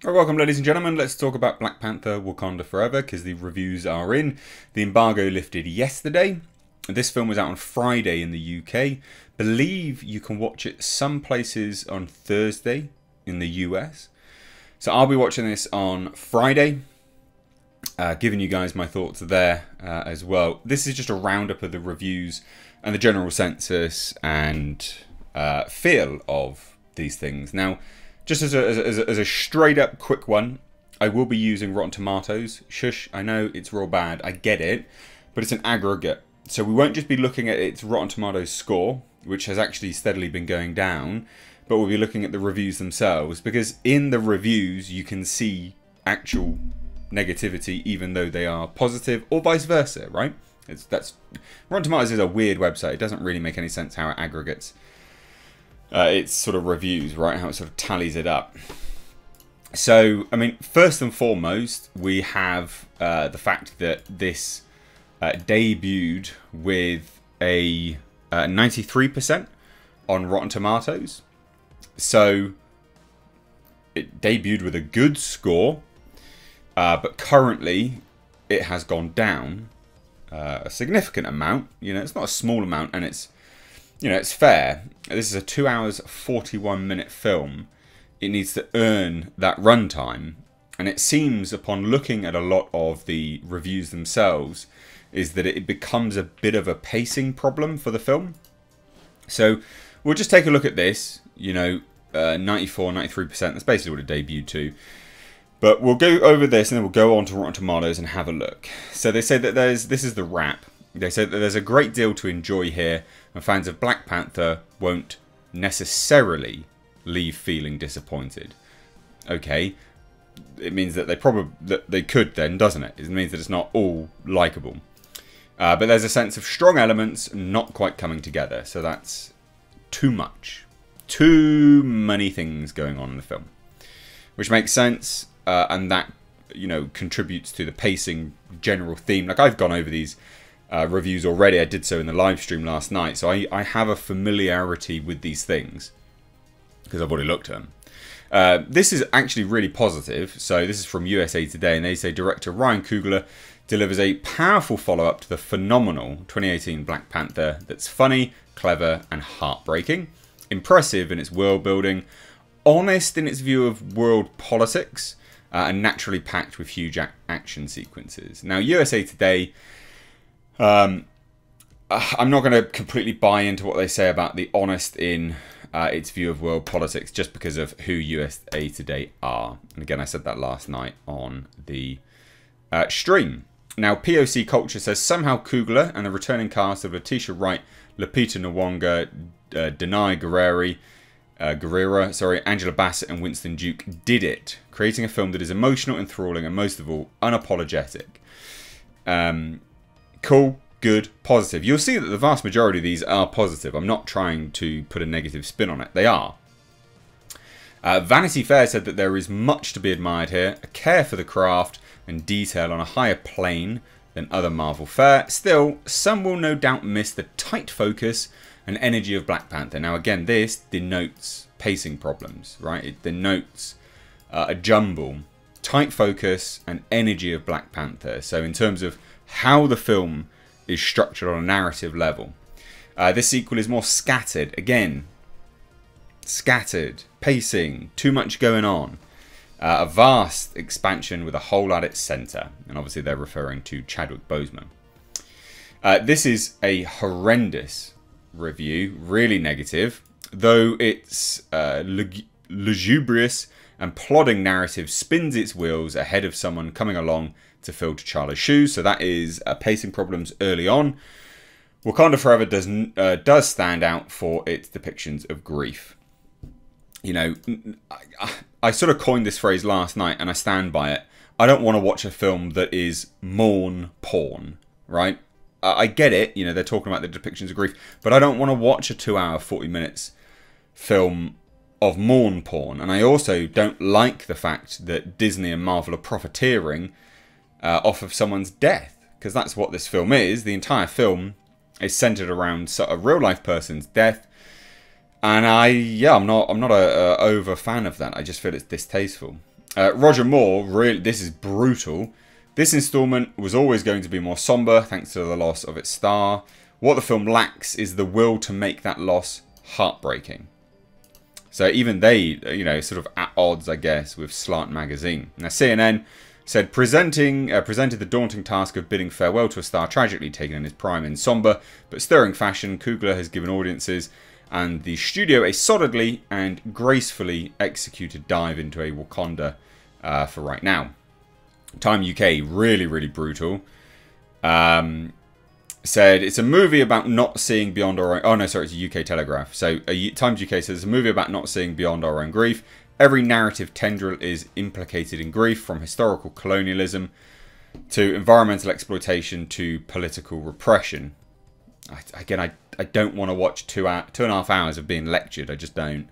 Right, welcome ladies and gentlemen, let's talk about Black Panther Wakanda Forever because the reviews are in. The embargo lifted yesterday. This film was out on Friday in the UK. Believe you can watch it some places on Thursday in the US. So I'll be watching this on Friday, giving you guys my thoughts there as well. This is just a roundup of the reviews and the general census and feel of these things. Now, just as a straight up quick one, I will be using Rotten Tomatoes. Shush, I know it's real bad, I get it, but it's an aggregate. So we won't just be looking at its Rotten Tomatoes score, which has actually steadily been going down, but we'll be looking at the reviews themselves, because in the reviews you can see actual negativity even though they are positive, or vice versa, right? Rotten Tomatoes is a weird website. It doesn't really make any sense how it aggregates it's sort of reviews, right? How it sort of tallies it up. So, I mean, first and foremost, we have the fact that this debuted with a 93% on Rotten Tomatoes. So, it debuted with a good score, but currently it has gone down a significant amount. You know, it's not a small amount, and it's, you know, it's fair. This is a 2 hours 41 minute film. It needs to earn that runtime, and it seems, upon looking at a lot of the reviews themselves, is that it becomes a bit of a pacing problem for the film. So we'll just take a look at this. You know, 94, 93%. That's basically what it debuted to. But we'll go over this and then we'll go on to Rotten Tomatoes and have a look. So they say that this is the wrap. They say that there's a great deal to enjoy here, and fans of Black Panther won't necessarily leave feeling disappointed. Okay, it means that they could then, doesn't it? It means that it's not all likable. But there's a sense of strong elements not quite coming together. So that's too much. Too many things going on in the film. Which makes sense, and that, you know, contributes to the pacing general theme. Like, I've gone over these reviews already. I did so in the live stream last night, so I have a familiarity with these things because I've already looked at them. This is actually really positive. So this is from USA Today, and they say director Ryan Coogler delivers a powerful follow-up to the phenomenal 2018 Black Panther that's funny, clever, and heartbreaking, impressive in its world building, honest in its view of world politics, and naturally packed with huge action sequences. Now, USA Today, I'm not going to completely buy into what they say about the honest in its view of world politics, just because of who USA Today are. And again, I said that last night on the stream. Now, POC Culture says somehow Coogler and the returning cast of Letitia Wright, Lupita Nyong'o, Denai Guerrera, Angela Bassett and Winston Duke did it, creating a film that is emotional, enthralling, and most of all, unapologetic. Cool, good, positive. You'll see that the vast majority of these are positive. I'm not trying to put a negative spin on it. They are. Vanity Fair said that there is much to be admired here, a care for the craft and detail on a higher plane than other Marvel fare. Still, some will no doubt miss the tight focus and energy of Black Panther. Now, again, this denotes pacing problems, right? It denotes a jumble, tight focus and energy of Black Panther. So in terms of how the film is structured on a narrative level, this sequel is more scattered. Again, scattered, pacing, too much going on. A vast expansion with a hole at its centre. And obviously they're referring to Chadwick Boseman. This is a horrendous review, really negative, though its lugubrious and plodding narrative spins its wheels ahead of someone coming along to fill T'Challa's shoes. So that is pacing problems early on. Wakanda Forever does stand out for its depictions of grief. You know, I sort of coined this phrase last night, and I stand by it. I don't want to watch a film that is mourn porn, right? I get it, you know, they're talking about the depictions of grief, but I don't want to watch a 2 hour, 40 minutes film of mourn porn. And I also don't like the fact that Disney and Marvel are profiteering off of someone's death, because that's what this film is. The entire film is centered around a real life person's death, and I'm not a over fan of that. I just feel it's distasteful. Roger Moore, really, this is brutal. This installment was always going to be more somber thanks to the loss of its star. What the film lacks is the will to make that loss heartbreaking. So even they, you know, sort of at odds, I guess, with Slant Magazine. Now CNN said presented the daunting task of bidding farewell to a star tragically taken in his prime in somber but stirring fashion. Coogler has given audiences and the studio a solidly and gracefully executed dive into a Wakanda for right now. Time UK, really, really brutal. Said it's a movie about not seeing beyond our own... Oh, no, sorry, it's a UK Telegraph. So Times UK says it's a movie about not seeing beyond our own grief. Every narrative tendril is implicated in grief, from historical colonialism to environmental exploitation to political repression. I don't want to watch 2.5 hours of being lectured. I just don't.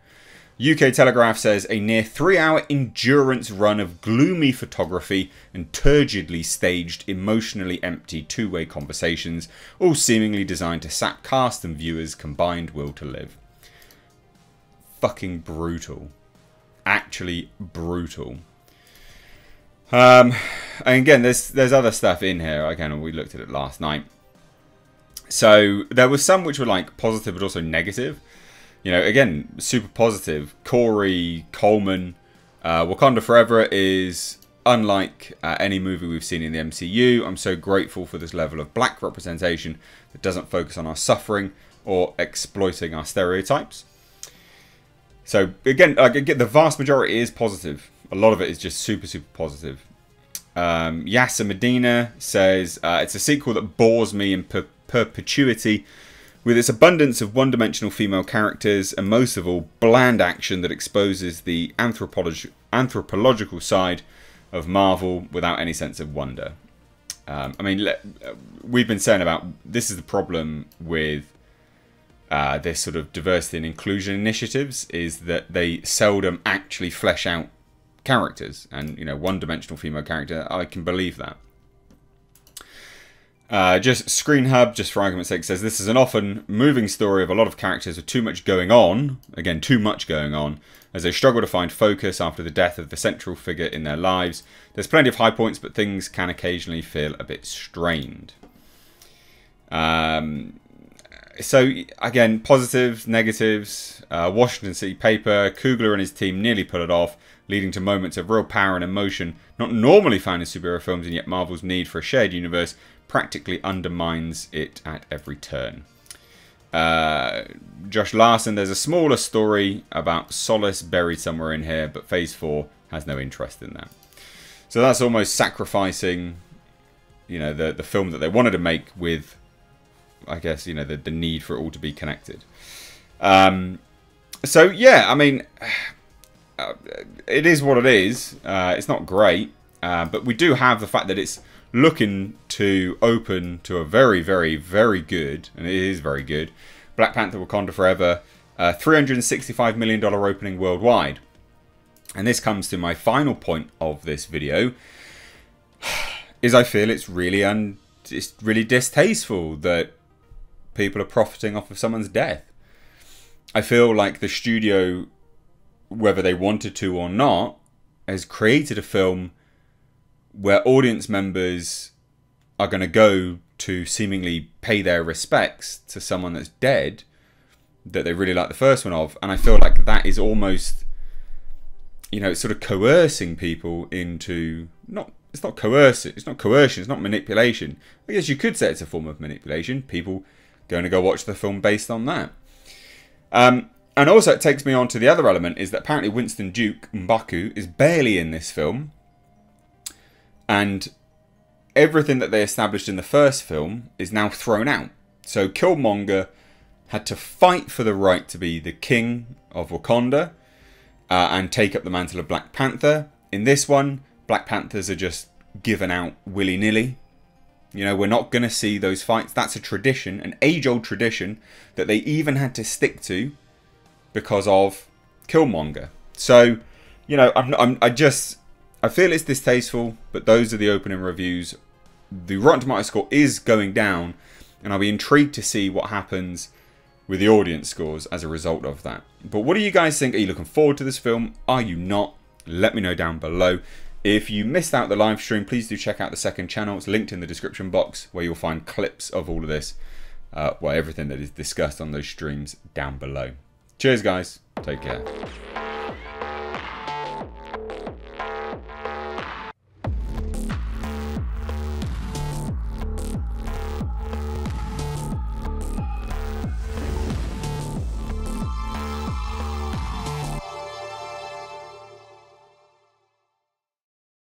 UK Telegraph says a near 3-hour endurance run of gloomy photography and turgidly staged, emotionally empty two-way conversations, all seemingly designed to sap cast and viewers' combined will to live. Fucking brutal. Actually brutal. And again, there's other stuff in here. Again, we looked at it last night. So there was some which were like positive but also negative. You know, again, super positive. Corey Coleman, Wakanda Forever is unlike any movie we've seen in the MCU. I'm so grateful for this level of black representation that doesn't focus on our suffering or exploiting our stereotypes. So again, the vast majority is positive. A lot of it is just super, super positive. Yasser Medina says, it's a sequel that bores me in perpetuity, with its abundance of one-dimensional female characters and most of all bland action that exposes the anthropological side of Marvel without any sense of wonder. I mean, we've been saying about this is the problem with this sort of diversity and inclusion initiatives, is that they seldom actually flesh out characters, and you know, one-dimensional female character, I can believe that. Just Screen Hub, just for argument's sake, says this is an often moving story of a lot of characters with too much going on, again, too much going on, as they struggle to find focus after the death of the central figure in their lives. There's plenty of high points, but things can occasionally feel a bit strained. So, again, positives, negatives. Washington City Paper, Coogler and his team nearly put it off, leading to moments of real power and emotion not normally found in superhero films, and yet Marvel's need for a shared universe practically undermines it at every turn. Josh Larson, there's a smaller story about Solace buried somewhere in here, but Phase 4 has no interest in that. So that's almost sacrificing, you know, the film that they wanted to make with, I guess, you know, the need for it all to be connected. So yeah, I mean, it is what it is. It's not great, but we do have the fact that it's looking to open to a very, very, very good, and it is very good, Black Panther Wakanda Forever, $365 million opening worldwide. And this comes to my final point of this video, is I feel it's really distasteful that people are profiting off of someone's death. I feel like the studio, whether they wanted to or not, has created a film where audience members are going to go to seemingly pay their respects to someone that's dead, that they really like the first one of. And I feel like that is almost, you know, it's sort of coercing people into, it's not coercive, it's not coercion, it's not manipulation. I guess you could say it's a form of manipulation. People going to go watch the film based on that. And also it takes me on to the other element, is that apparently Winston Duke M'Baku is barely in this film. And everything that they established in the first film is now thrown out. So Killmonger had to fight for the right to be the king of Wakanda and take up the mantle of Black Panther. In this one, Black Panthers are just given out willy-nilly. You know, we're not going to see those fights. That's a tradition, an age-old tradition that they even had to stick to because of Killmonger. So, you know, I feel it's distasteful, but those are the opening reviews. The Rotten Tomatoes score is going down, and I'll be intrigued to see what happens with the audience scores as a result of that. But what do you guys think? Are you looking forward to this film? Are you not? let me know down below. If you missed out the live stream, please do check out the second channel. It's linked in the description box, where you'll find clips of all of this. Well, everything that is discussed on those streams down below. Cheers, guys. Take care.